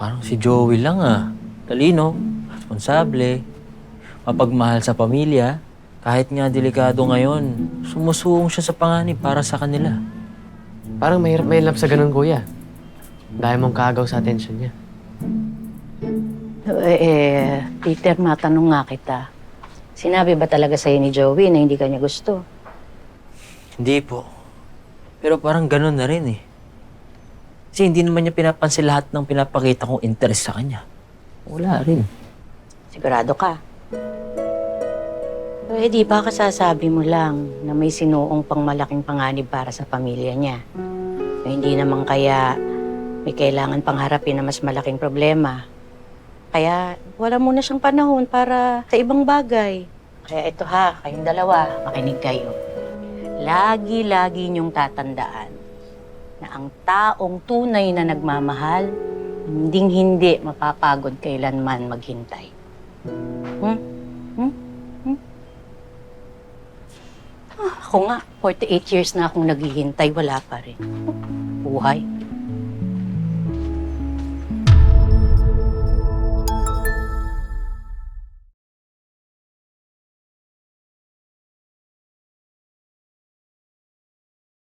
Parang si Joey lang Talino, responsable, mapagmahal sa pamilya. Kahit nga delikado ngayon, sumusuong siya sa panganib para sa kanila. Parang mahirap mailap sa ganun, kuya. Dahil mong kagaw sa atensyon niya. Peter, matanong nga kita. Sinabi ba talaga sa'yo ni Joey na hindi ka niya gusto? Hindi po. Pero parang ganun na rin Kasi hindi naman niya pinapansin lahat ng pinapakita kong interest sa kanya. Wala rin. Sigurado ka? Di ba kasasabi mo lang na may sinuong pang malaking panganib para sa pamilya niya? Hindi naman kaya may kailangan pang harapin na mas malaking problema. Kaya wala muna siyang panahon para sa ibang bagay. Kaya ito kayong dalawa, makinig kayo. Lagi-lagi niyong tatandaan na ang taong tunay na nagmamahal, hinding-hindi mapapagod kailanman maghintay. Ako nga, 48 years na akong naghihintay, wala pa rin. Buhay.